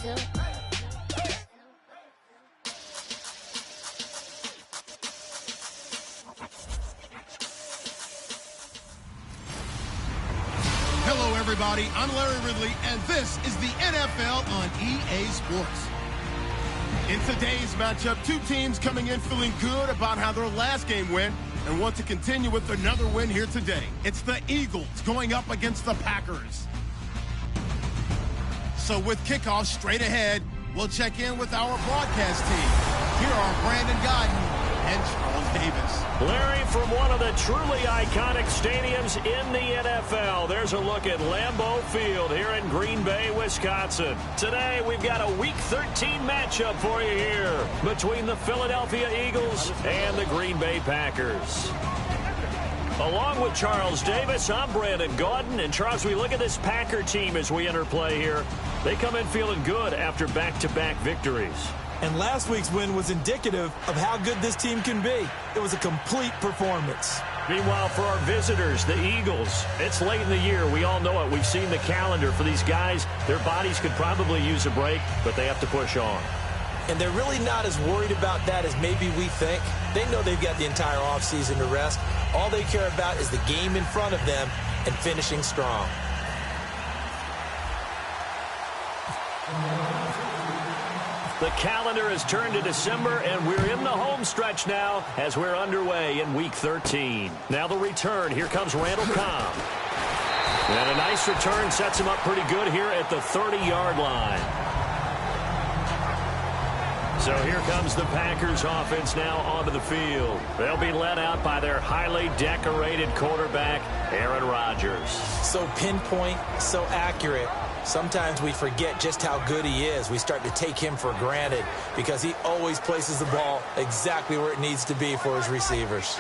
Hello, everybody. I'm Larry Ridley, and this is the NFL on EA Sports. In today's matchup, two teams coming in feeling good about how their last game went and want to continue with another win here today. It's the Eagles going up against the Packers. So with kickoff straight ahead, we'll check in with our broadcast team. Here are Brandon Godden and Charles Davis. Larry, from one of the truly iconic stadiums in the NFL, there's a look at Lambeau Field here in Green Bay, Wisconsin. Today, we've got a Week 13 matchup for you here between the Philadelphia Eagles and the Green Bay Packers. Along with Charles Davis, I'm Brandon Gaudin. And Charles, we look at this Packer team as we enter play here. They come in feeling good after back-to-back victories. And last week's win was indicative of how good this team can be. It was a complete performance. Meanwhile, for our visitors, the Eagles, it's late in the year. We all know it. We've seen the calendar for these guys. Their bodies could probably use a break, but they have to push on. And they're really not as worried about that as maybe we think. They know they've got the entire offseason to rest. All they care about is the game in front of them and finishing strong. The calendar has turned to December, and we're in the home stretch now as we're underway in Week 13. Now the return. Here comes Randall Cobb. And a nice return sets him up pretty good here at the 30-yard line. So here comes the Packers offense now onto the field. They'll be led out by their highly decorated quarterback, Aaron Rodgers. So pinpoint, so accurate. Sometimes we forget just how good he is. We start to take him for granted because he always places the ball exactly where it needs to be for his receivers.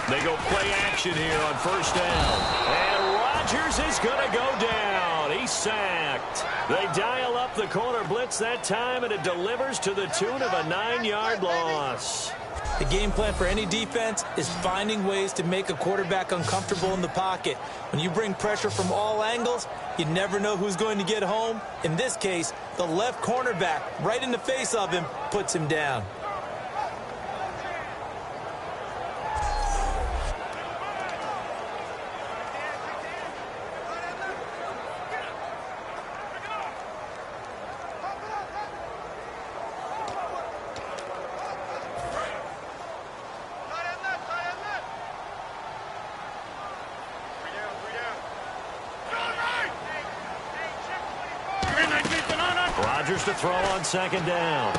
They go play action here on first down. And Rodgers is going to go down. He's sacked. They dial up the corner blitz that time, and it delivers to the tune of a 9-yard loss. The game plan for any defense is finding ways to make a quarterback uncomfortable in the pocket. When you bring pressure from all angles, you never know who's going to get home. In this case, the left cornerback, right in the face of him, puts him down. Rodgers to throw on second down.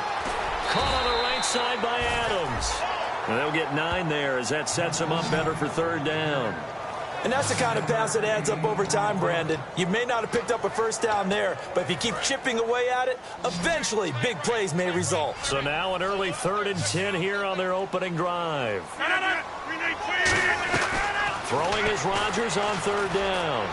Caught on the right side by Adams. And they'll get 9 there as that sets them up better for third down. And that's the kind of pass that adds up over time, Brandon. You may not have picked up a first down there, but if you keep chipping away at it, eventually big plays may result. So now an early 3rd and 10 here on their opening drive. Throwing is Rodgers on third down.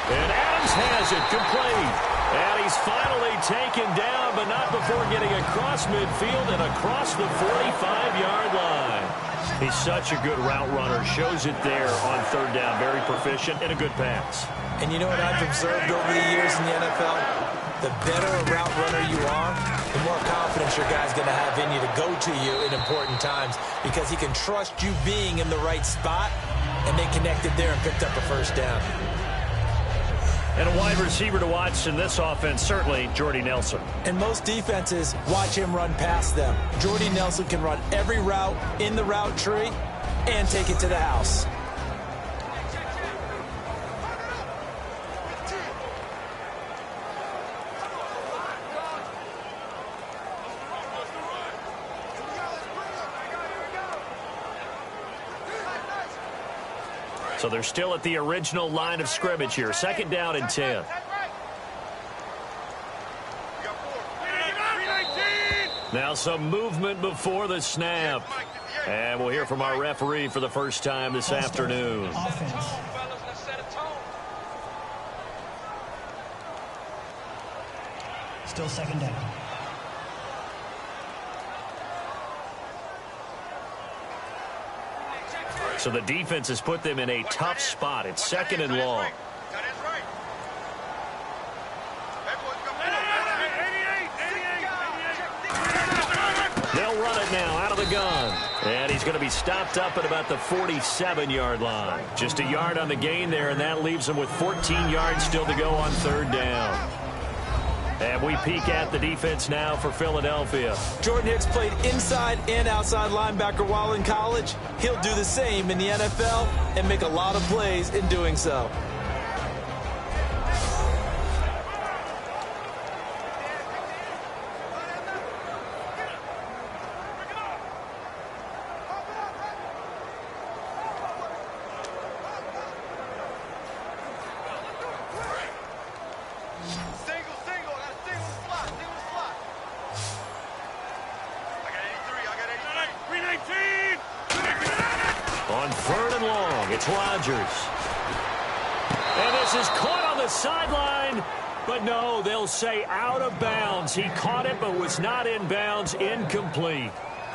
And Adams has it complete. And he's finally taken down, but not before getting across midfield and across the 45-yard line. He's such a good route runner. Shows it there on third down. Very proficient and a good pass. And you know what I've observed over the years in the NFL? The better a route runner you are, the more confidence your guy's going to have in you to go to you in important times because he can trust you being in the right spot, and they connected there and picked up a first down. And a wide receiver to watch in this offense, certainly Jordy Nelson. And most defenses watch him run past them. Jordy Nelson can run every route in the route tree and take it to the house. So they're still at the original line of scrimmage here. Second down and 10. Now some movement before the snap. And we'll hear from our referee for the first time this afternoon. Offense. Still second down. So the defense has put them in a tough spot. It's 2nd and long. They'll run it now out of the gun. And he's going to be stopped up at about the 47-yard line. Just a yard on the gain there, and that leaves him with 14 yards still to go on 3rd down. And we peek at the defense now for Philadelphia. Jordan Hicks played inside and outside linebacker while in college. He'll do the same in the NFL and make a lot of plays in doing so. On 3rd and long, it's Rodgers. And this is caught on the sideline. But no, they'll say out of bounds. He caught it but was not in bounds. Incomplete.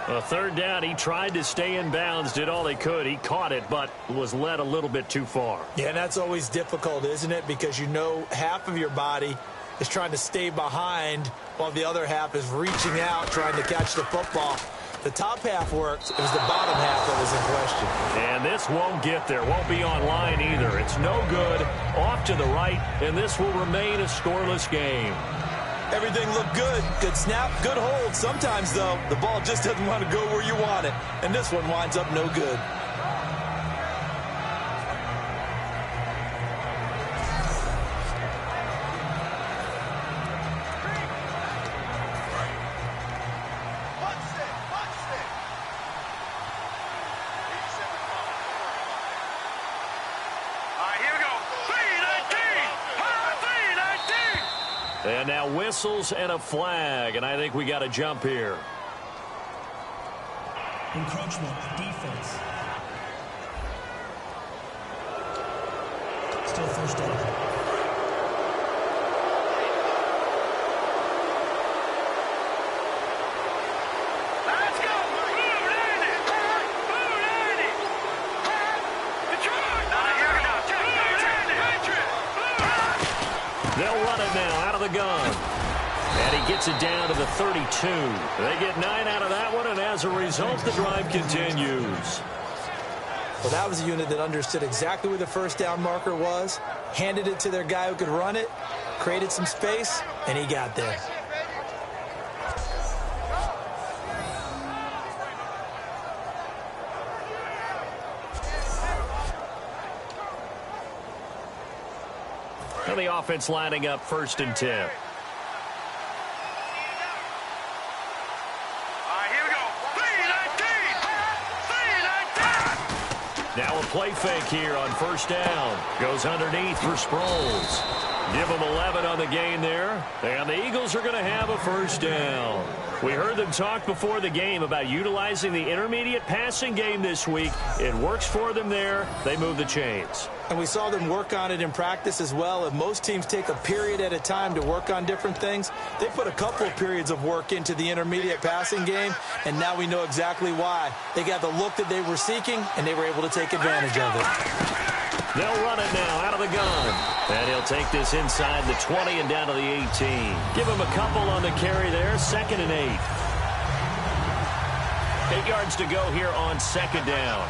A 3rd down, he tried to stay in bounds, did all he could. He caught it but was led a little bit too far. Yeah, and that's always difficult, isn't it? Because you know half of your body is trying to stay behind while the other half is reaching out trying to catch the football. The top half worked. It was the bottom half that was in question. And this won't get there. Won't be online either. It's no good. Off to the right, and this will remain a scoreless game. Everything looked good. Good snap, good hold. Sometimes, though, the ball just doesn't want to go where you want it. And this one winds up no good. And now whistles and a flag, and I think we got to jump here. Encroachment, defense. Still 1st down. They'll run it now out of the gun. And he gets it down to the 32. They get 9 out of that one, and as a result, the drive continues. Well, that was a unit that understood exactly where the 1st down marker was, handed it to their guy who could run it, created some space, and he got there. And the offense lining up 1st and 10. Now a play fake here on 1st down. Goes underneath for Sproles. Give them 11 on the gain there. And the Eagles are going to have a 1st down. We heard them talk before the game about utilizing the intermediate passing game this week. It works for them there. They move the chains. And we saw them work on it in practice as well. If most teams take a period at a time to work on different things, they put a couple of periods of work into the intermediate passing game, and now we know exactly why. They got the look that they were seeking, and they were able to take advantage of it. They'll run it now out of the gun. And he'll take this inside the 20 and down to the 18. Give him a couple on the carry there. 2nd and 8. 8 yards to go here on 2nd down.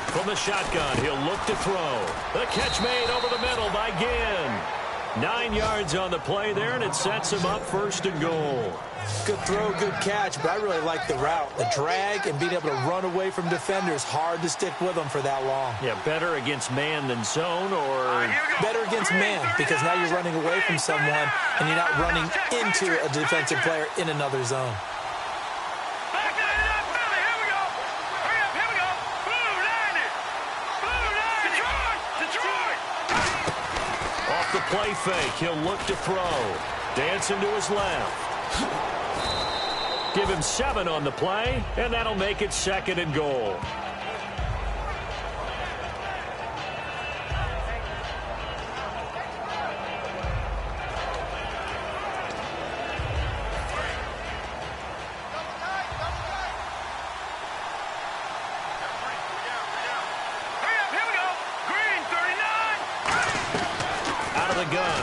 From the shotgun, he'll look to throw. The catch made over the middle by Ginn. 9 yards on the play there, and it sets him up 1st and goal. Good throw, good catch, but I really like the route. The drag and being able to run away from defenders, hard to stick with them for that long. Yeah, better against man than zone, or better against man, because now you're running away from someone and you're not running into a defensive player in another zone. Off the play fake, he'll look to throw. Dancing to his left. give him 7 on the play, and that'll make it 2nd and goal.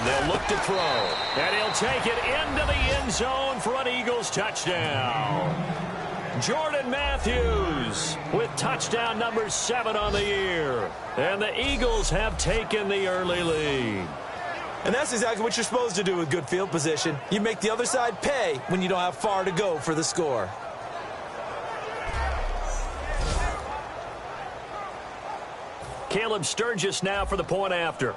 They'll look to throw, and he'll take it into the end zone for an Eagles touchdown. Jordan Matthews with touchdown number 7 on the year. And the Eagles have taken the early lead. And that's exactly what you're supposed to do with good field position. You make the other side pay when you don't have far to go for the score. Caleb Sturgis now for the point after.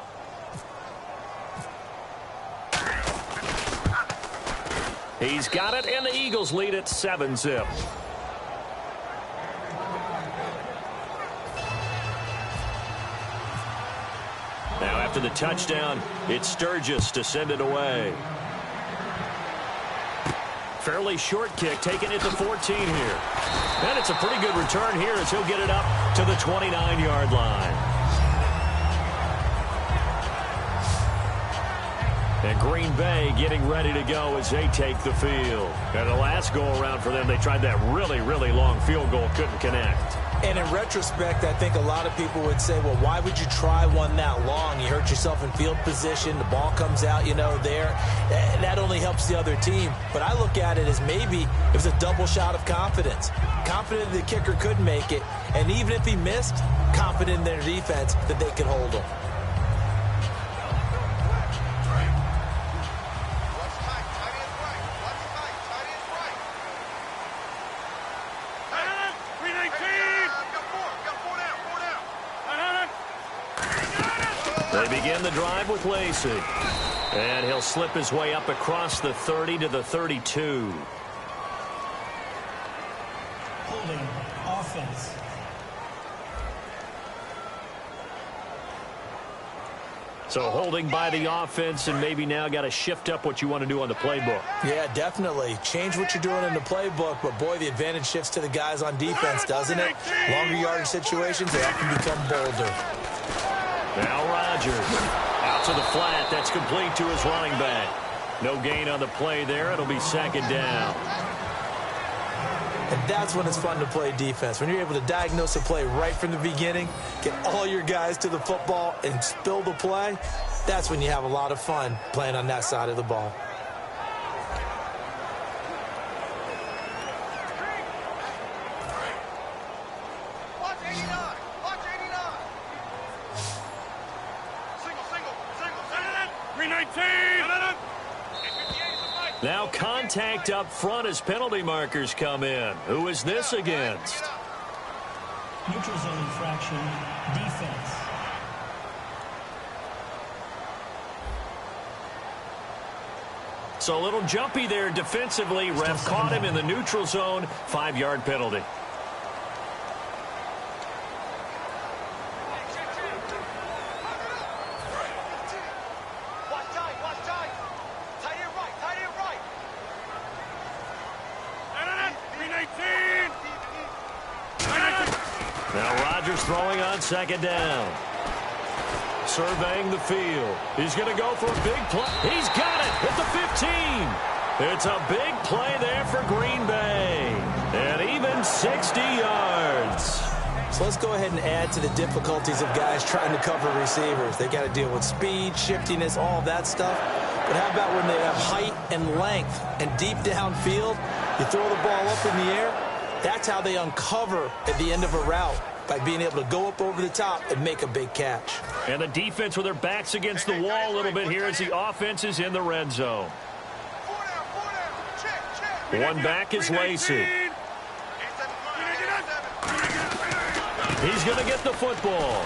He's got it, and the Eagles lead at 7-zip. Now after the touchdown, it's Sturgis to send it away. Fairly short kick, taking it to 14 here. And it's a pretty good return here as he'll get it up to the 29-yard line. And Green Bay getting ready to go as they take the field. And the last go-around for them, they tried that really, really long field goal, couldn't connect. And in retrospect, I think a lot of people would say, well, why would you try one that long? You hurt yourself in field position. The ball comes out, there. That only helps the other team. But I look at it as maybe it was a double shot of confidence. Confident the kicker could make it. And even if he missed, confident in their defense that they could hold him. They begin the drive with Lacey. And he'll slip his way up across the 30 to the 32. Holding offense. So holding by the offense, and maybe now got to shift up what you want to do on the playbook. Yeah, definitely. Change what you're doing in the playbook, but boy, the advantage shifts to the guys on defense, doesn't it? Longer yardage situations, they have to become bolder. Now Rodgers out to the flat. That's complete to his running back. No gain on the play there. It'll be 2nd down. And that's when it's fun to play defense. When you're able to diagnose a play right from the beginning, get all your guys to the football and spill the play, that's when you have a lot of fun playing on that side of the ball. Now contact up front as penalty markers come in. Who is this against? Neutral zone infraction, defense. So a little jumpy there defensively. Ref caught him in the neutral zone. 5-yard penalty. Now Rodgers throwing on 2nd down. Surveying the field. He's going to go for a big play. He's got it at the 15. It's a big play there for Green Bay. And even 60 yards. So let's go ahead and add to the difficulties of guys trying to cover receivers. They got to deal with speed, shiftiness, all of that stuff. But how about when they have height and length and deep downfield? You throw the ball up in the air. That's how they uncover at the end of a route, by being able to go up over the top and make a big catch. And the defense with their backs against the wall a little bit here as the offense is in the red zone. One back is Lacey. He's going to get the football.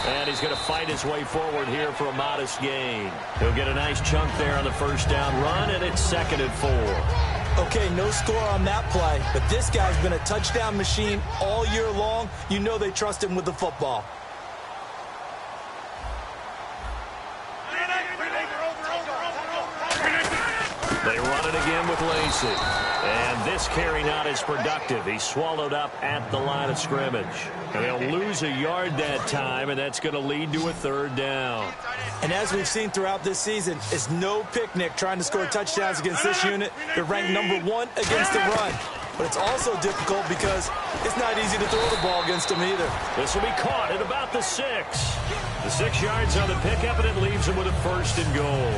And he's going to fight his way forward here for a modest gain. He'll get a nice chunk there on the 1st down run, and it's 2nd and 4. Okay, no score on that play, but this guy's been a touchdown machine all year long. You know they trust him with the football. They run it again with Lacey. And this carry not as productive. He's swallowed up at the line of scrimmage. And they'll lose a yard that time, and that's going to lead to a third down. And as we've seen throughout this season, it's no picnic trying to score touchdowns against this unit. They're ranked #1 against the run. But it's also difficult because it's not easy to throw the ball against them either. This will be caught at about the 6. The 6 yards on the pickup, and it leaves them with a 1st and goal.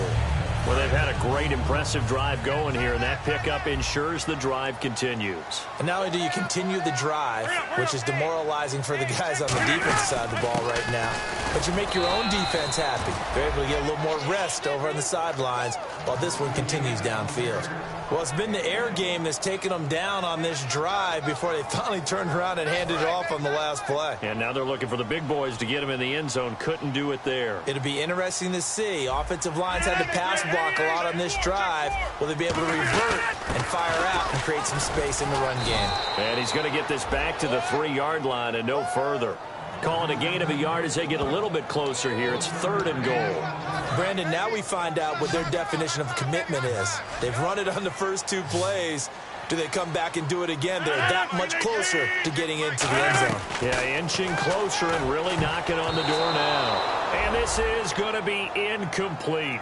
Well, they've had a great, impressive drive going here, and that pickup ensures the drive continues. And not only do you continue the drive, which is demoralizing for the guys on the defense side of the ball right now, but you make your own defense happy. They're able to get a little more rest over on the sidelines while this one continues downfield. Well, it's been the air game that's taken them down on this drive before they finally turned around and handed it off on the last play. And now they're looking for the big boys to get them in the end zone. Couldn't do it there. It'll be interesting to see. Offensive lines had to pass block a lot on this drive. Will they be able to revert and fire out and create some space in the run game? And he's going to get this back to the 3-yard line and no further. Calling a gain of a yard as they get a little bit closer here. It's 3rd and goal. Brandon, now we find out what their definition of commitment is. They've run it on the first 2 plays. Do they come back and do it again? They're that much closer to getting into the end zone. Yeah, inching closer and really knocking on the door now. And this is going to be incomplete.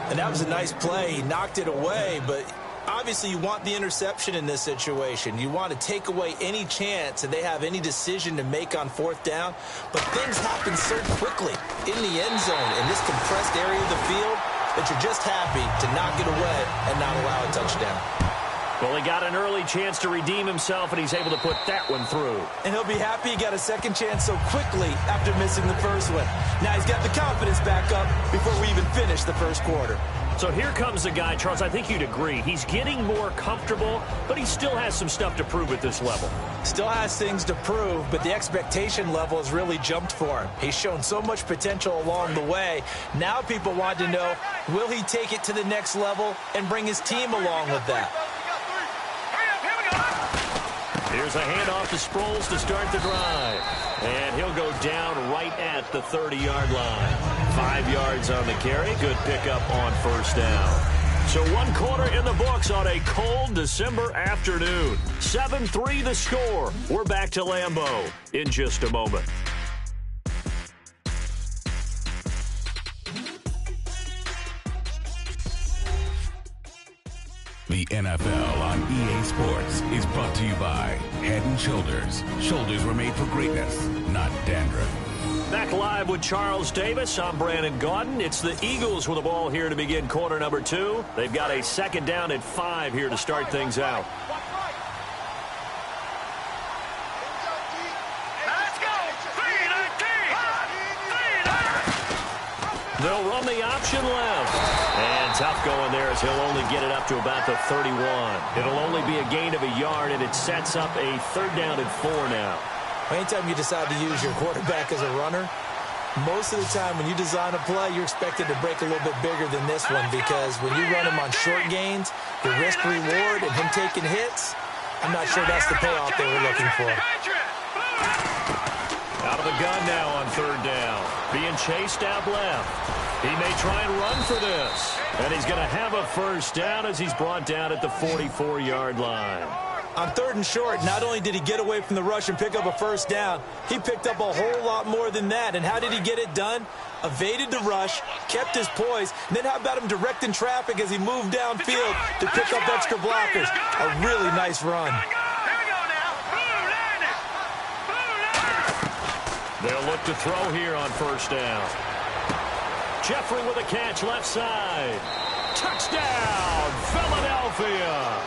And that was a nice play. He knocked it away, but obviously you want the interception in this situation. You want to take away any chance that they have any decision to make on 4th down. But things happen so quickly in the end zone in this compressed area of the field that you're just happy to knock it away and not allow a touchdown. Well, he got an early chance to redeem himself, and he's able to put that one through. And he'll be happy he got a second chance so quickly after missing the first one. Now he's got the confidence back up before we even finish the first quarter. So here comes the guy, Charles, I think you'd agree. He's getting more comfortable, but he still has some stuff to prove at this level. Still has things to prove, but the expectation level has really jumped for him. He's shown so much potential along the way. Now people want to know, will he take it to the next level and bring his team along with that? Here's a handoff to Sproles to start the drive. And he'll go down right at the 30-yard line. 5 yards on the carry. Good pickup on 1st down. So 1 quarter in the books on a cold December afternoon. 7-3 the score. We're back to Lambeau in just a moment. The NFL on EA Sports is brought to you by Head & Shoulders. Shoulders were made for greatness, not dandruff. Back live with Charles Davis. I'm Brandon Gaudin. It's the Eagles with the ball here to begin quarter number 2. They've got a 2nd down at 5 here to start things out. They'll run the option left. And tough going there as he'll only get it up to about the 31. It'll only be a gain of a yard, and it sets up a 3rd down at 4 now. Anytime you decide to use your quarterback as a runner, most of the time when you design a play, you're expected to break a little bit bigger than this one because when you run him on short gains, the risk-reward and him taking hits, I'm not sure that's the payoff they were looking for. Out of the gun now on 3rd down. Being chased out left. He may try and run for this. And he's going to have a 1st down as he's brought down at the 44-yard line. On 3rd and short, not only did he get away from the rush and pick up a 1st down, he picked up a whole lot more than that. And how did he get it done? Evaded the rush, kept his poise, and then how about him directing traffic as he moved downfield to pick up extra blockers? A really nice run. They'll look to throw here on 1st down. Jeffrey with a catch left side. Touchdown, Philadelphia.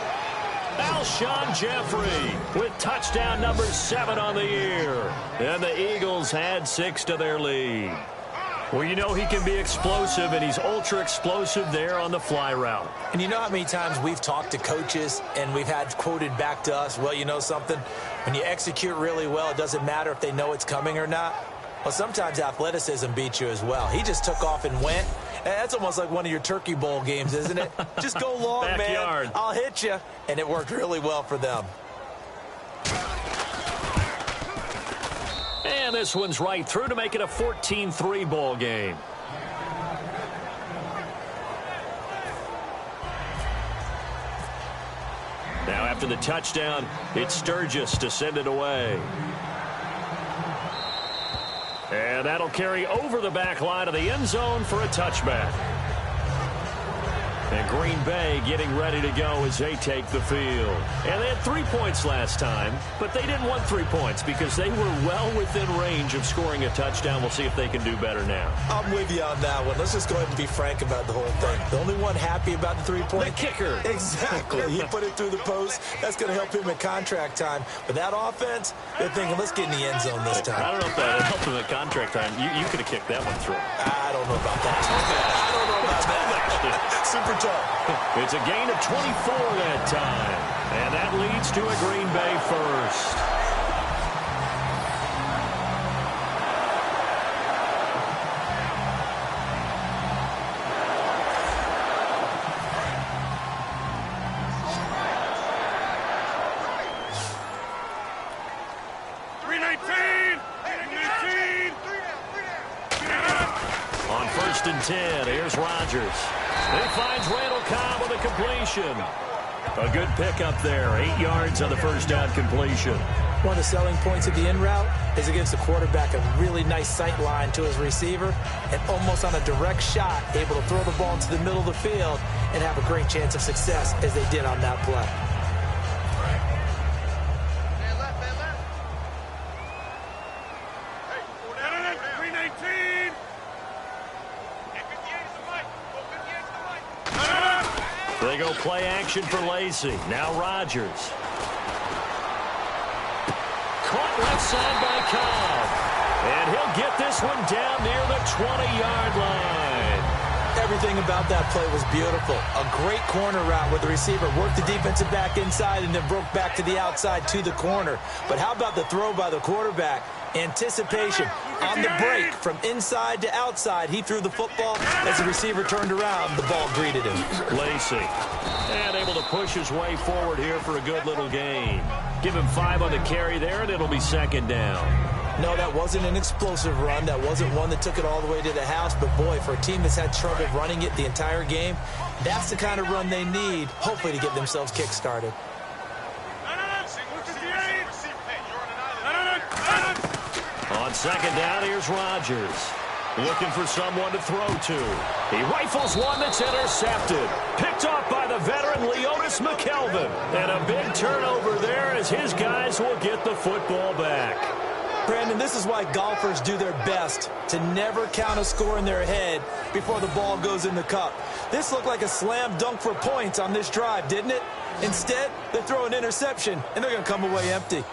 Alshon Jeffrey with touchdown number 7 on the year. And the Eagles had 6 to their lead. Well, you know he can be explosive, and he's ultra-explosive there on the fly route. And you know how many times we've talked to coaches and we've had quoted back to us, well, you know something? When you execute really well, it doesn't matter if they know it's coming or not. Well, sometimes athleticism beats you as well. He just took off and went. That's almost like one of your Turkey Bowl games, isn't it? Just go long, Backyard. man. I'll hit you. And it worked really well for them. And this one's right through to make it a 14-3 ball game. Now after the touchdown, it's Sturgis to send it away. And that'll carry over the back line of the end zone for a touchback. And Green Bay getting ready to go as they take the field. And they had 3 points last time, but they didn't want 3 points because they were well within range of scoring a touchdown. We'll see if they can do better now. I'm with you on that one. Let's just go ahead and be frank about the whole thing. The only one happy about the 3-point? The kicker. Exactly. He put it through the post. That's going to help him at contract time. But that offense, they're thinking, let's get in the end zone this time. I don't know if that helped him at contract time. You could have kicked that one through. I don't know about that. I don't know about that. Super tough. It's a gain of 24 that time. And that leads to a Green Bay first. On 1st and 10, here's Rodgers. He finds Randall Cobb with a completion. A good pickup there. 8 yards on the first down completion. One of the selling points of the in route is it gives the quarterback a really nice sight line to his receiver and almost on a direct shot able to throw the ball into the middle of the field and have a great chance of success as they did on that play. They go play action for Lacy. Now Rodgers. Caught left side by Cobb. And he'll get this one down near the 20-yard line. Everything about that play was beautiful. A great corner route where the receiver worked the defensive back inside and then broke back to the outside to the corner. But how about the throw by the quarterback? Anticipation on the break from inside to outside. He threw the football. As the receiver turned around, the ball greeted him. Lacy. And able to push his way forward here for a good little gain. Give him 5 on the carry there, and it'll be 2nd down. No, that wasn't an explosive run. That wasn't one that took it all the way to the house. But, boy, for a team that's had trouble running it the entire game, that's the kind of run they need, hopefully, to get themselves kick-started. On 2nd down, here's Rodgers. Looking for someone to throw to. He rifles one that's intercepted. Picked off by the veteran Leotis McKelvin. And a big turnover there as his guys will get the football back. Brandon, this is why golfers do their best to never count a score in their head before the ball goes in the cup. This looked like a slam dunk for points on this drive, didn't it? Instead, they throw an interception, and they're going to come away empty.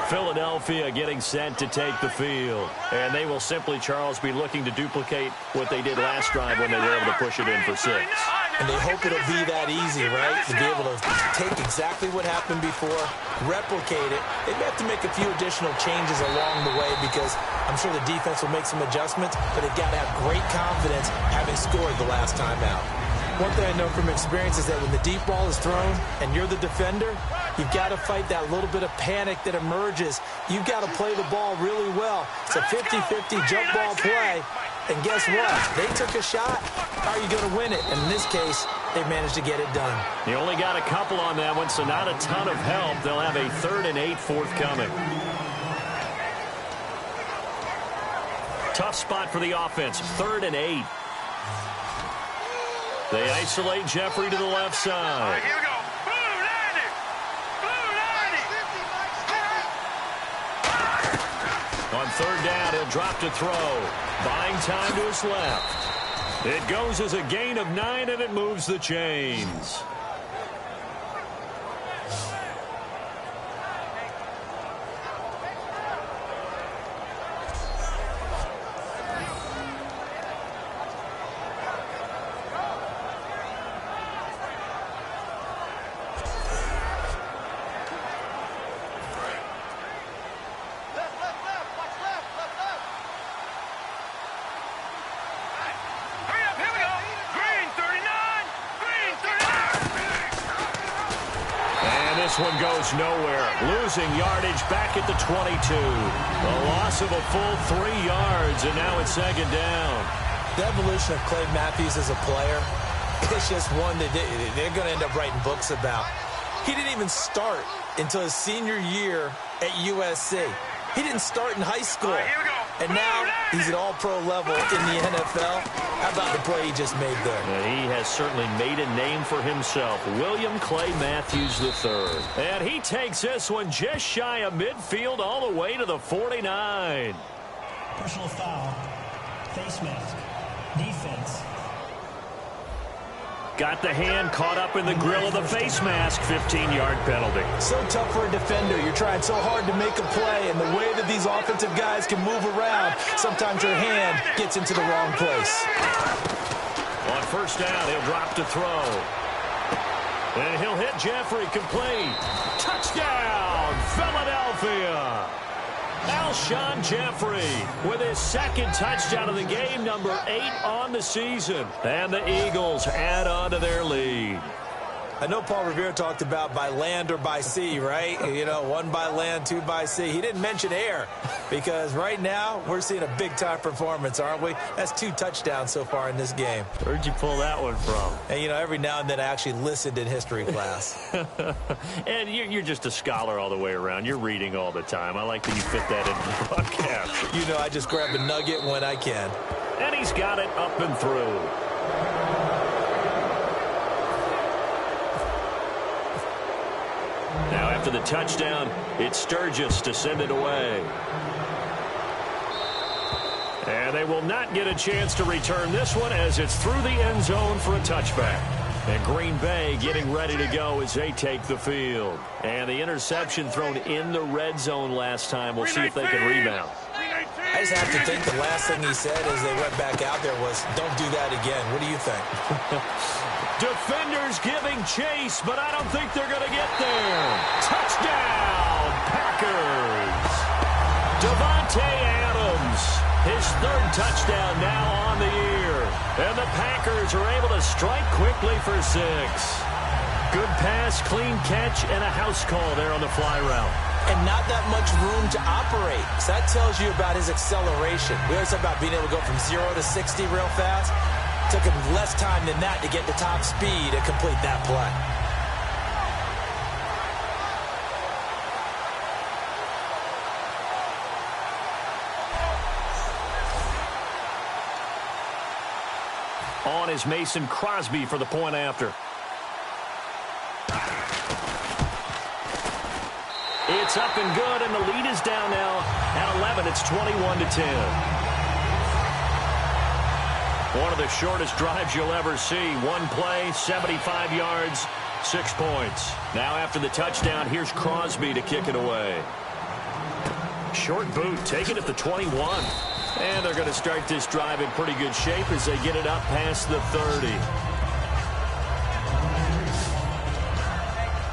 Philadelphia getting set to take the field. And they will simply, Charles, be looking to duplicate what they did last drive when they were able to push it in for 6. And they hope it'll be that easy, right? To be able to take exactly what happened before, replicate it. They may have to make a few additional changes along the way because I'm sure the defense will make some adjustments, but they've got to have great confidence having scored the last time out. One thing I know from experience is that when the deep ball is thrown and you're the defender, you've got to fight that little bit of panic that emerges. You've got to play the ball really well. It's a 50-50 jump ball play. And guess what? They took a shot. How are you going to win it? And in this case, they managed to get it done. You only got a couple on that one, so not a ton of help. They'll have a 3rd and 8 forthcoming. Tough spot for the offense. 3rd and 8. They isolate Jeffrey to the left side. Here we go. On 3rd down, he'll drop to throw. Buying time to his left. It goes as a gain of 9, and it moves the chains. This one goes nowhere. Losing yardage back at the 22. A loss of a full 3 yards, and now it's 2nd down. The evolution of Clay Matthews as a player, it's just one that they're going to end up writing books about. He didn't even start until his senior year at USC. He didn't start in high school. And now he's at all-pro level in the NFL. How about the play he just made there? And he has certainly made a name for himself. William Clay Matthews III. And he takes this one just shy of midfield all the way to the 49. Personal foul. Face mask. Defense. Got the hand caught up in the grill of the face mask. 15-yard penalty. So tough for a defender. You're trying so hard to make a play, and the way that these offensive guys can move around, sometimes your hand gets into the wrong place. On first down, he'll drop to throw. And he'll hit Jeffrey complete. Touchdown, Philadelphia. Alshon Jeffrey with his second touchdown of the game, number 8 on the season. And the Eagles add on to their lead. I know Paul Revere talked about by land or by sea, right? You know, 1 by land, 2 by sea. He didn't mention air because right now we're seeing a big-time performance, aren't we? That's 2 touchdowns so far in this game. Where'd you pull that one from? And, you know, every now and then I actually listened in history class. And you're just a scholar all the way around. You're reading all the time. I like that you fit that in the broadcast. You know, I just grab a nugget when I can. And he's got it up and through. Now after the touchdown, it's Sturgis to send it away. And they will not get a chance to return this one as it's through the end zone for a touchback. And Green Bay getting ready to go as they take the field. And the interception thrown in the red zone last time. We'll see if they can rebound. I just have to think the last thing he said as they went back out there was, don't do that again. What do you think? Defenders giving chase, but I don't think they're going to get there. Touchdown, Packers. Devontae Adams, his 3rd touchdown now on the year. And the Packers are able to strike quickly for 6. Good pass, clean catch, and a house call there on the fly route. And not that much room to operate. So that tells you about his acceleration. We always talk about being able to go from 0 to 60 real fast. Took him less time than that to get to top speed to complete that play. On is Mason Crosby for the point after. It's up and good, and the lead is down now at 11. It's 21-10. One of the shortest drives you'll ever see. One play, 75 yards, 6 points. Now after the touchdown, here's Crosby to kick it away. Short boot, taken at the 21. And they're going to start this drive in pretty good shape as they get it up past the 30.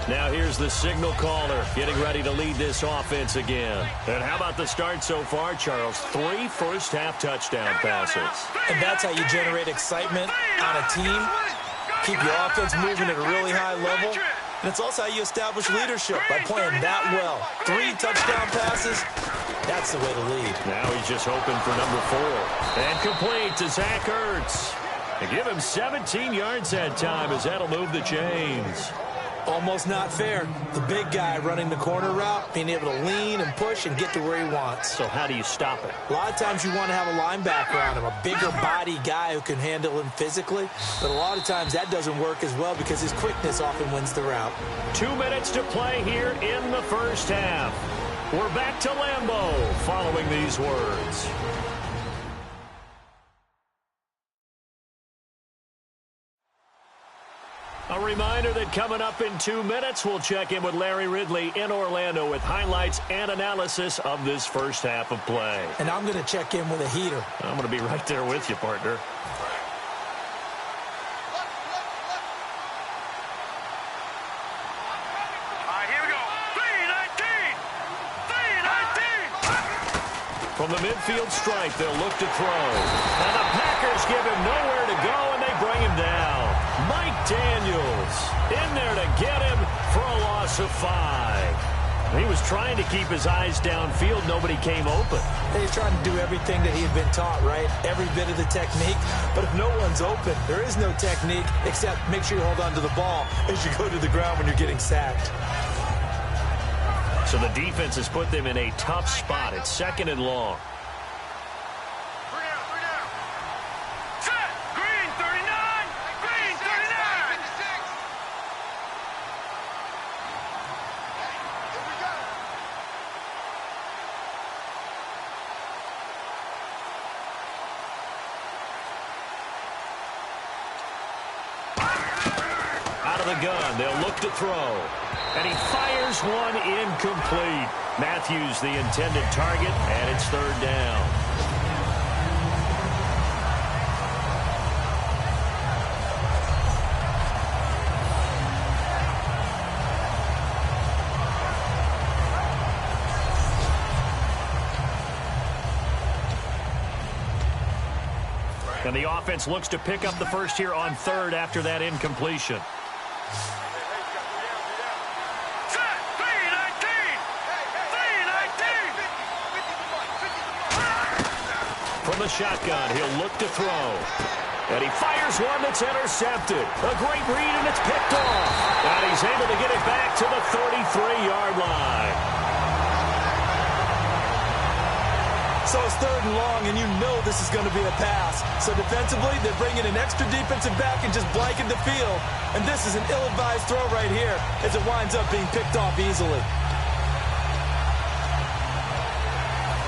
Now here's the signal caller getting ready to lead this offense again. And how about the start so far, Charles? 3 first-half touchdown passes. And that's how you generate excitement on a team. Keep your offense moving at a really high level. And it's also how you establish leadership by playing that well. 3 touchdown passes, that's the way to lead. Now he's just hoping for number 4. And complete to Zach Ertz. And give him 17 yards that time as that'll move the chains. Almost not fair. The big guy running the corner route, being able to lean and push and get to where he wants. So how do you stop it? A lot of times you want to have a linebacker on him, a bigger body guy who can handle him physically. But a lot of times that doesn't work as well because his quickness often wins the route. 2 minutes to play here in the first half. We're back to Lambeau following these words. A reminder that coming up in 2 minutes, we'll check in with Larry Ridley in Orlando with highlights and analysis of this first half of play. And I'm going to check in with a heater. I'm going to be right there with you, partner. From the midfield strike, they'll look to throw. And the Packers give him nowhere to go, and they bring him down. Mike Daniels in there to get him for a loss of 5. He was trying to keep his eyes downfield. Nobody came open. He's trying to do everything that he had been taught, right? Every bit of the technique. But if no one's open, there is no technique except make sure you hold on to the ball as you go to the ground when you're getting sacked. So the defense has put them in a tough spot. It's 2nd and long. Gun. They'll look to throw. And he fires one incomplete. Matthews the intended target, and it's 3rd down. And the offense looks to pick up the first here on 3rd after that incompletion. From the shotgun, he'll look to throw. And he fires one that's intercepted. A great read, and it's picked off. And he's able to get it back to the 33-yard line. So it's 3rd and long, and you know this is going to be a pass. So defensively, they're bringing an extra defensive back and just blanket the field. And this is an ill-advised throw right here as it winds up being picked off easily.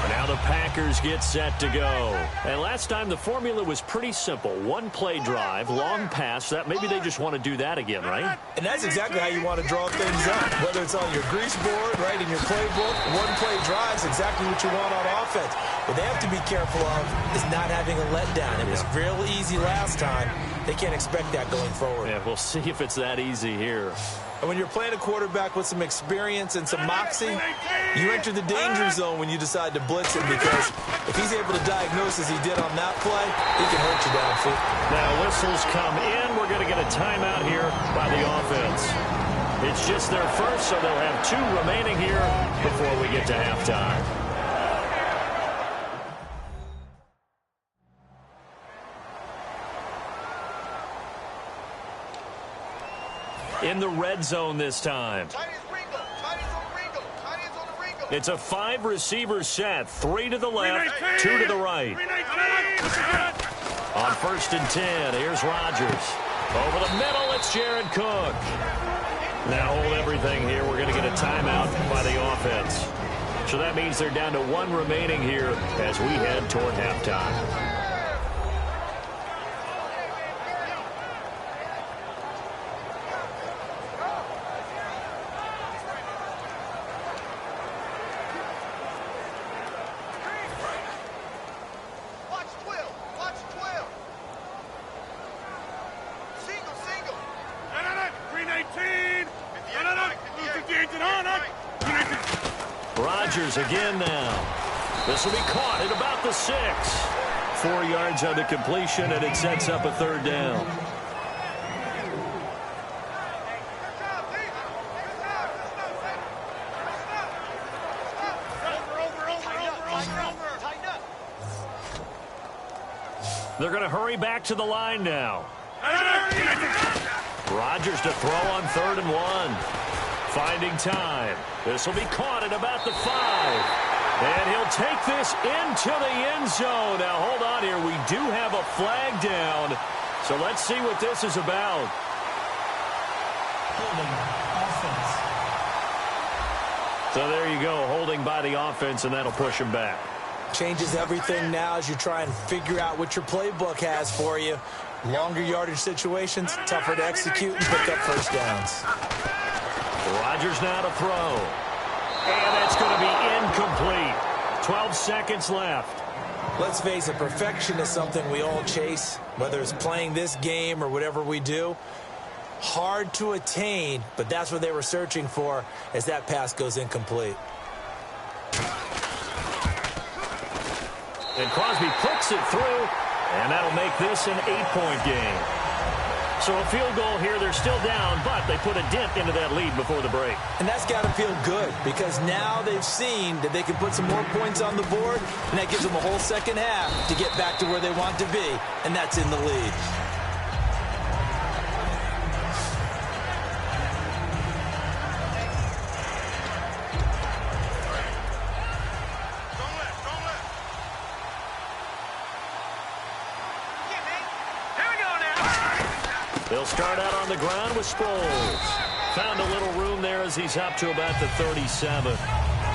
Now the Packers get set to go. And last time the formula was pretty simple. 1 play drive, long pass. That maybe they just want to do that again, right? And that's exactly how you want to draw things up. Whether it's on your grease board, right, in your playbook, 1 play drive is exactly what you want on offense. What they have to be careful of is not having a letdown. It was real easy last time. They can't expect that going forward. Yeah, we'll see if it's that easy here. And when you're playing a quarterback with some experience and some moxie, you enter the danger zone when you decide to blitz him, because if he's able to diagnose as he did on that play, he can hurt you downfield. Now whistles come in. We're going to get a timeout here by the offense. It's just their first, so they'll have 2 remaining here before we get to halftime. In the red zone this time. It's a 5-receiver set. 3 to the left, 2 to the right. On 1st and 10, here's Rodgers. Over the middle, it's Jared Cook. Now hold everything here. We're going to get a timeout by the offense. So that means they're down to 1 remaining here as we head toward halftime. Rodgers again now. This will be caught at about the 6. 4 yards on the completion, and it sets up a 3rd down. They're going to hurry back to the line now. Rodgers to throw on 3rd and 1. Finding time. This will be caught at about the 5. And he'll take this into the end zone. Now, hold on here. We do have a flag down. So let's see what this is about. Holding offense. So there you go, holding by the offense, and that'll push him back. Changes everything now as you try and figure out what your playbook has for you. Longer yardage situations, tougher to execute and pick up first downs. Rodgers now to throw. And that's going to be incomplete. 12 seconds left. Let's face it, perfection is something we all chase, whether it's playing this game or whatever we do. Hard to attain, but that's what they were searching for as that pass goes incomplete. And Crosby puts it through, and that'll make this an 8-point game. So a field goal here, they're still down, but they put a dent into that lead before the break. And that's got to feel good because now they've seen that they can put some more points on the board, and that gives them a whole second half to get back to where they want to be, and that's in the lead. They'll start out on the ground with Sproles. Found a little room there as he's up to about the 37.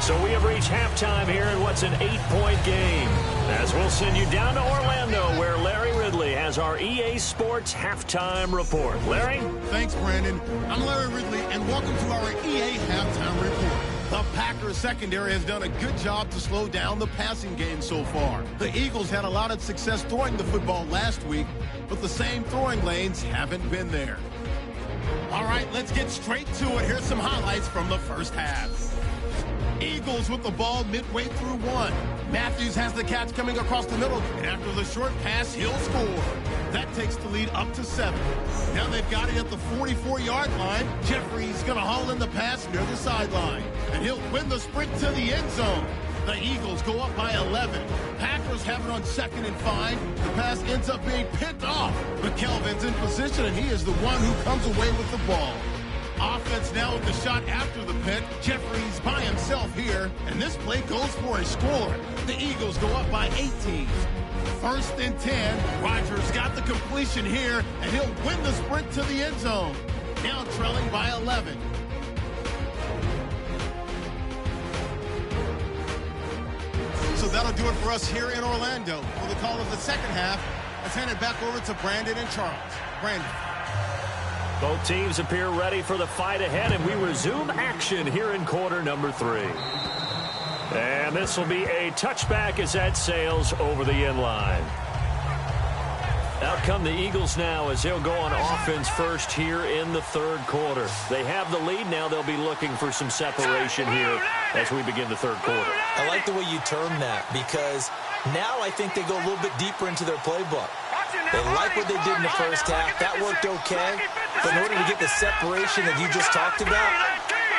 So we have reached halftime here in what's an 8-point game. As we'll send you down to Orlando, where Larry Ridley has our EA Sports Halftime Report. Larry? Thanks, Brandon. I'm Larry Ridley, and welcome to our EA Halftime Report. The Packers secondary has done a good job to slow down the passing game so far. The Eagles had a lot of success throwing the football last week, but the same throwing lanes haven't been there. All right, let's get straight to it. Here's some highlights from the first half. Eagles with the ball midway through one. Matthews has the catch coming across the middle, and after the short pass, he'll score. That takes the lead up to 7. Now they've got it at the 44-yard line. Jeffrey's going to haul in the pass near the sideline, and he'll win the sprint to the end zone. The Eagles go up by 11. Packers have it on 2nd and 5. The pass ends up being picked off. McKelvin's in position, and he is the one who comes away with the ball. Offense now with the shot after the pick. Jeffrey's by himself here, and this play goes for a score. The Eagles go up by 18. 1st and 10. Rodgers got the completion here, and he'll win the sprint to the end zone. Now trailing by 11. So that'll do it for us here in Orlando. For the call of the second half, let's hand it back over to Brandon and Charles. Brandon. Both teams appear ready for the fight ahead, and we resume action here in quarter number 3. And this will be a touchback as that sails over the end line. Out come the Eagles now as they'll go on offense first here in the 3rd quarter. They have the lead now. They'll be looking for some separation here as we begin the 3rd quarter. I like the way you term that because now I think they go a little bit deeper into their playbook. They like what they did in the first half. That worked okay. But in order to get the separation that you just talked about,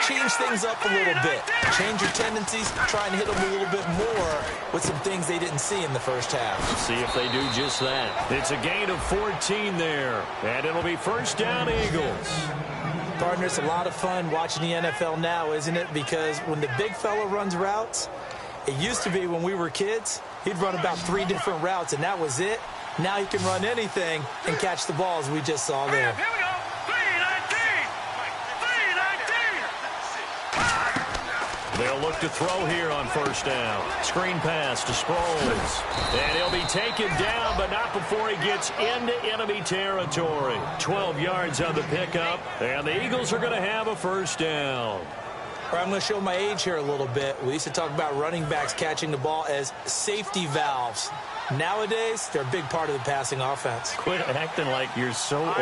change things up a little bit. Change your tendencies. Try and hit them a little bit more with some things they didn't see in the first half. See if they do just that. It's a gain of 14 there. And it'll be 1st down Eagles. Partner, it's a lot of fun watching the NFL now, isn't it? Because when the big fella runs routes, it used to be when we were kids, he'd run about 3 different routes, and that was it. Now he can run anything and catch the balls we just saw there. Here we go. 3-19. They'll look to throw here on 1st down. Screen pass to Sproles. And he'll be taken down, but not before he gets into enemy territory. 12 yards on the pickup, and the Eagles are going to have a 1st down. I'm going to show my age here a little bit. We used to talk about running backs catching the ball as safety valves. Nowadays, they're a big part of the passing offense. Quit acting like you're so old.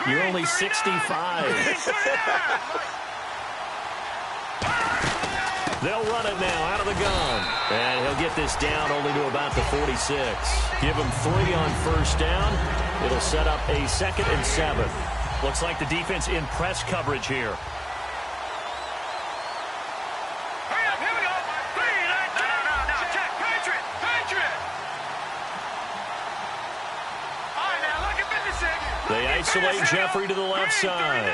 You're only 65. They'll run it now out of the gun. And he'll get this down only to about the 46. Give him 3 on 1st down. It'll set up a 2nd and 7. Looks like the defense in press coverage here. They isolate Jeffrey to the left side.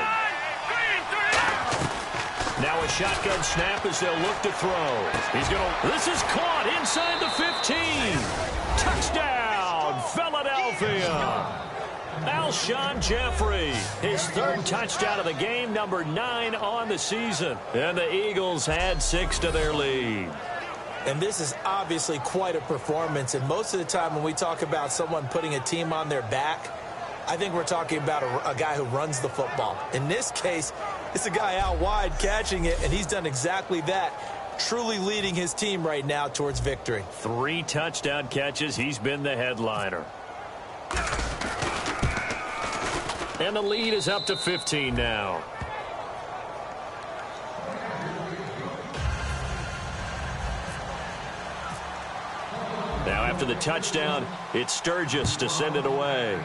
Now a shotgun snap as they'll look to throw. This is caught inside the 15. Touchdown, Philadelphia. Alshon Jeffrey, his 3rd touchdown of the game, number 9 on the season. And the Eagles add 6 to their lead. And this is obviously quite a performance. And most of the time when we talk about someone putting a team on their back, I think we're talking about a guy who runs the football. In this case, it's a guy out wide catching it, and he's done exactly that, truly leading his team right now towards victory. 3 touchdown catches. He's been the headliner. And the lead is up to 15 now. Now after the touchdown, it's Sturgis to send it away.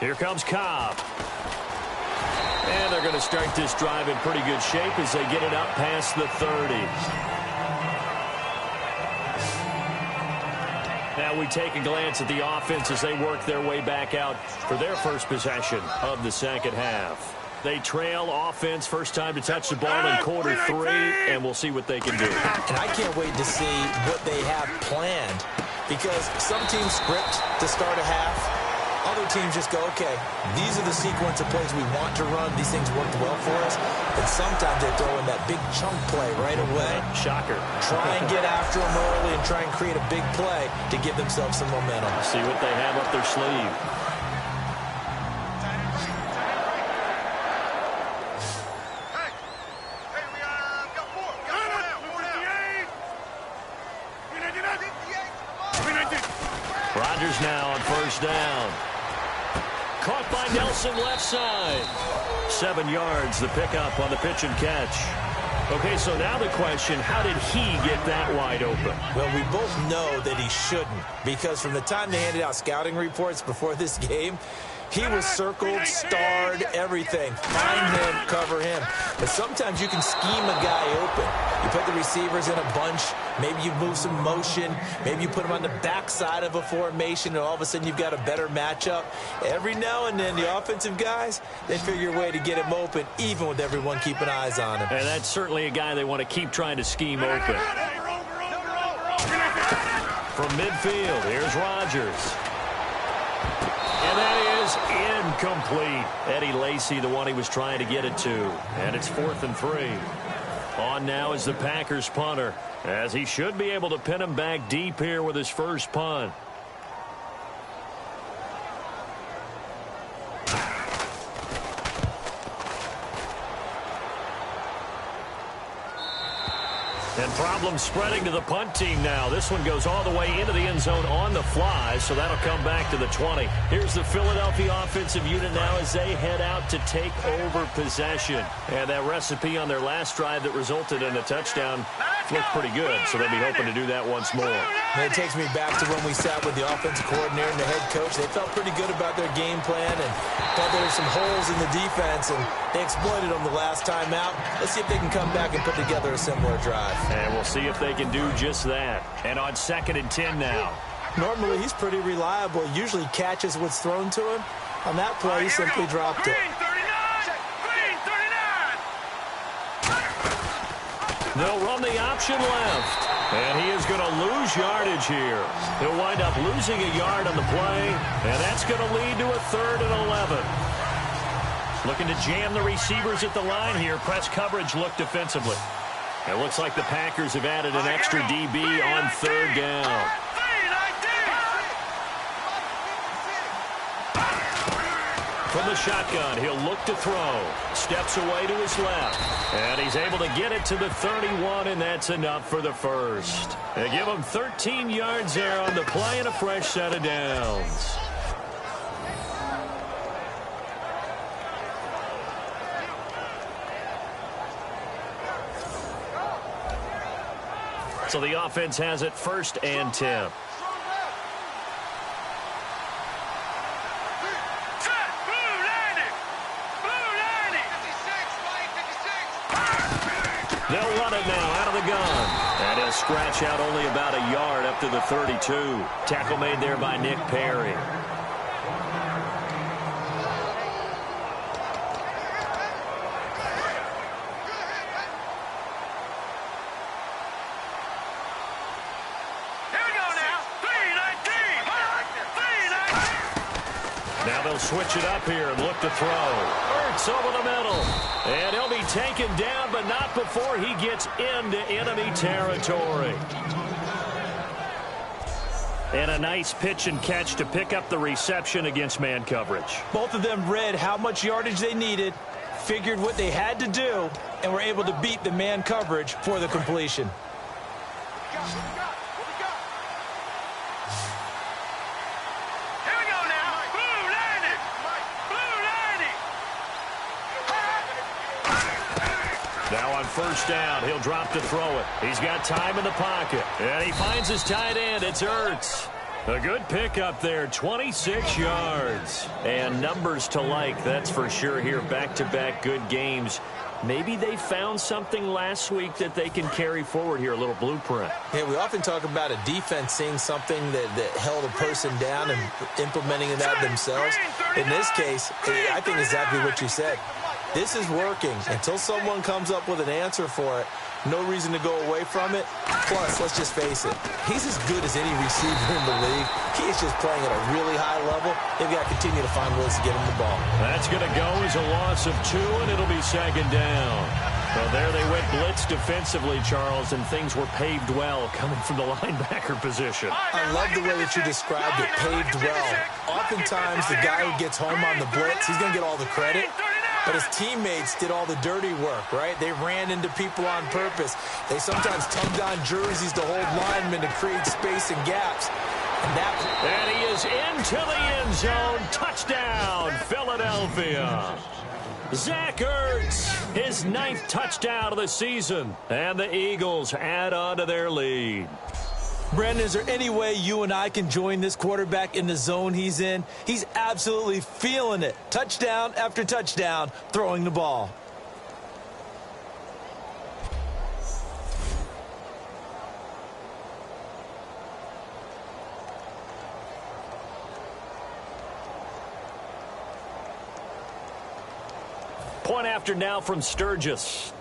Here comes Cobb. And they're going to start this drive in pretty good shape as they get it up past the 30. Now we take a glance at the offense as they work their way back out for their first possession of the second half. They trail offense, first time to touch the ball in quarter 3, and we'll see what they can do. And I can't wait to see what they have planned, because some teams script to start a half. Other teams just go, okay, these are the sequence of plays we want to run. These things worked well for us. And sometimes they throw in that big chunk play right away. Shocker. Try and get after them early and try and create a big play to give themselves some momentum. See what they have up their sleeve. Rodgers now on first down. Caught by Nelson left side. 7 yards, the pickup on the pitch and catch. Okay, so now the question, how did he get that wide open? Well, we both know that he shouldn't, because from the time they handed out scouting reports before this game, he was circled, starred, everything. Find him, cover him. But sometimes you can scheme a guy open. You put the receivers in a bunch. Maybe you move some motion. Maybe you put them on the backside of a formation, and all of a sudden you've got a better matchup. Every now and then, the offensive guys, they figure a way to get him open, even with everyone keeping eyes on him. And that's certainly a guy they want to keep trying to scheme open. From midfield, here's Rodgers. And that is incomplete. Eddie Lacy, the one he was trying to get it to. And it's 4th and 3. On now is the Packers punter, as he should be able to pin him back deep here with his first punt. And problems spreading to the punt team now. This one goes all the way into the end zone on the fly, so that'll come back to the 20. Here's the Philadelphia offensive unit now as they head out to take over possession. And that recipe on their last drive that resulted in a touchdown looked pretty good, so they'll be hoping to do that once more. And it takes me back to when we sat with the offensive coordinator and the head coach. They felt pretty good about their game plan and thought there were some holes in the defense, and they exploited them the last time out. Let's see if they can come back and put together a similar drive. And we'll see if they can do just that. And on 2nd and 10 now. Normally, he's pretty reliable. Usually catches what's thrown to him. On that play, he simply dropped it. They'll run the option left. And he is going to lose yardage here. He'll wind up losing a yard on the play. And that's going to lead to a 3rd and 11. Looking to jam the receivers at the line here. Press coverage look defensively. It looks like the Packers have added an extra DB on 3rd down. From the shotgun, he'll look to throw. Steps away to his left. And he's able to get it to the 31, and that's enough for the first. They give him 13 yards there on the play and a fresh set of downs. So the offense has it 1st and 10. They'll run it now out of the gun. And he'll scratch out only about a yard up to the 32. Tackle made there by Nick Perry. Now they'll switch it up here and look to throw. Ertz over the middle. And he'll be taken down, but not before he gets into enemy territory. And a nice pitch and catch to pick up the reception against man coverage. Both of them read how much yardage they needed, figured what they had to do, and were able to beat the man coverage for the completion. Now on 1st down, he'll drop to throw it. He's got time in the pocket. And he finds his tight end. It's Ertz. A good pick up there, 26 yards. And numbers to like, that's for sure here. Back-to-back good games. Maybe they found something last week that they can carry forward here, a little blueprint. Yeah, we often talk about a defense seeing something that held a person down and implementing that themselves. In this case, I think exactly what you said. This is working until someone comes up with an answer for it. No reason to go away from it. Plus, let's just face it, he's as good as any receiver in the league. He is just playing at a really high level. They've got to continue to find ways to get him the ball. That's going to go as a loss of 2, and it'll be second down. Well, there they went blitz defensively, Charles, and things were paved well coming from the linebacker position. I love the way that you described it, paved well. Oftentimes, the guy who gets home on the blitz, he's going to get all the credit. But his teammates did all the dirty work, right? They ran into people on purpose. They sometimes tugged on jerseys to hold linemen to create space and gaps. And he is into the end zone. Touchdown, Philadelphia. Zach Ertz, his 9th touchdown of the season. And the Eagles add on to their lead. Brandon, is there any way you and I can join this quarterback in the zone he's in? He's absolutely feeling it. Touchdown after touchdown, throwing the ball. Point after now from Sturgis.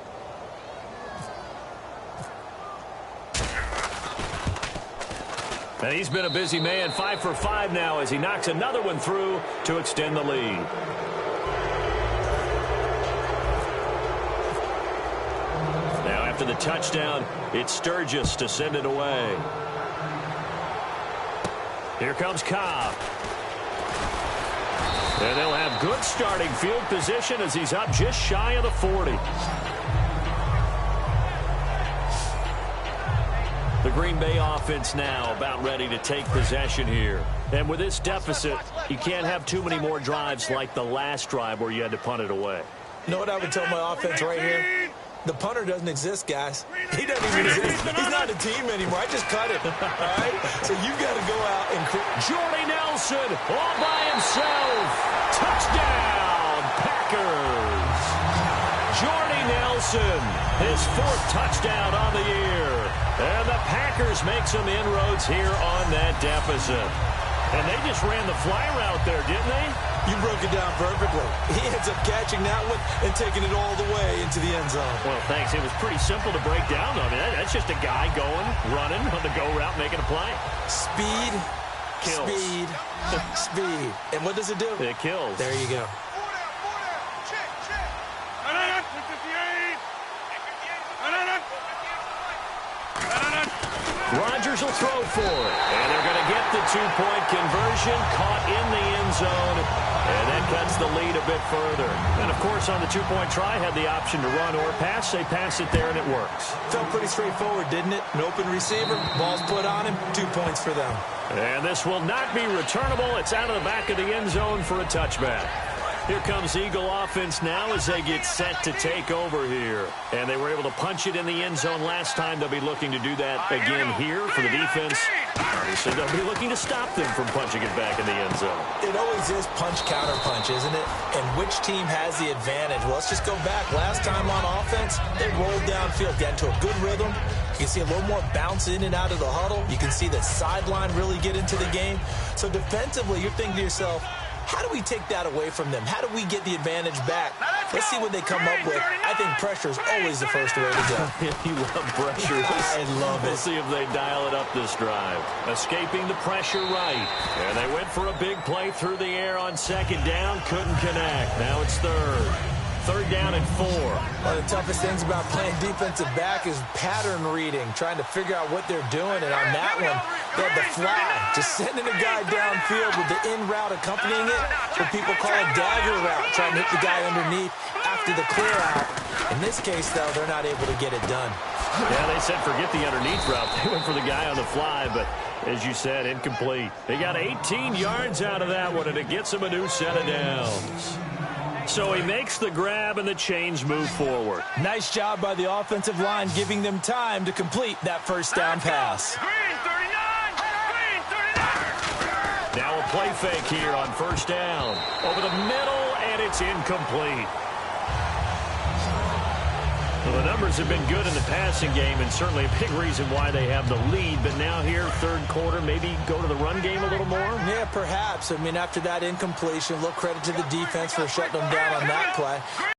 And he's been a busy man, 5 for 5 now as he knocks another one through to extend the lead. Now after the touchdown, it's Sturgis to send it away. Here comes Cobb. And they'll have good starting field position as he's up just shy of the 40. The Green Bay offense now about ready to take possession here. And with this deficit, you can't have too many more drives like the last drive where you had to punt it away. You know what I would tell my offense right here? The punter doesn't exist, guys. He doesn't even exist. He's not a team anymore. I just cut him. All right? So you've got to go out and... Jordy Nelson all by himself. Touchdown, Packers. Jordy Nelson, his 4th touchdown on the year. And the Packers make some inroads here on that deficit. And they just ran the fly route there, didn't they? You broke it down perfectly. He ends up catching that one and taking it all the way into the end zone. Well, thanks. It was pretty simple to break down. I mean, that's just a guy going, running on the go route, making a play. Speed, kills. Speed, speed. And what does it do? It kills. There you go. Rodgers will throw for it. And they're going to get the 2-point conversion. Caught in the end zone. And that cuts the lead a bit further. And, of course, on the 2-point try, had the option to run or pass. They pass it there, and it works. Felt pretty straightforward, didn't it? An open receiver, ball's put on him, 2 points for them. And this will not be returnable. It's out of the back of the end zone for a touchback. Here comes Eagle offense now as they get set to take over here. And they were able to punch it in the end zone last time. They'll be looking to do that again here for the defense. Obviously, they'll be looking to stop them from punching it back in the end zone. It always is punch-counter-punch, isn't it? And which team has the advantage? Well, let's just go back. Last time on offense, they rolled downfield, got into a good rhythm. You can see a little more bounce in and out of the huddle. You can see the sideline really get into the game. So defensively, you're thinking to yourself, how do we take that away from them? How do we get the advantage back? Let's see what they come up with. I think pressure is always the first way to go. You love pressure. I love it. We'll see if they dial it up this drive. Escaping the pressure right. And they went for a big play through the air on second down. Couldn't connect. Now it's third. Third down and 4. One of the toughest things about playing defensive back is pattern reading, trying to figure out what they're doing. And on that one, they had the flag, just sending a guy downfield with the in route accompanying it. What people call a dagger route, trying to hit the guy underneath after the clear out. In this case, though, they're not able to get it done. Yeah, they said forget the underneath route. They went for the guy on the fly, but as you said, incomplete. They got 18 yards out of that one, and it gets them a new set of downs. So he makes the grab, and the chains move forward. Nice job by the offensive line, giving them time to complete that first down pass. play fake here on first down. Over the middle, and it's incomplete. Well, the numbers have been good in the passing game, and certainly a big reason why they have the lead. But now here, third quarter, maybe go to the run game a little more? Yeah, perhaps. I mean, after that incompletion, a little credit to the defense for shutting them down on that play.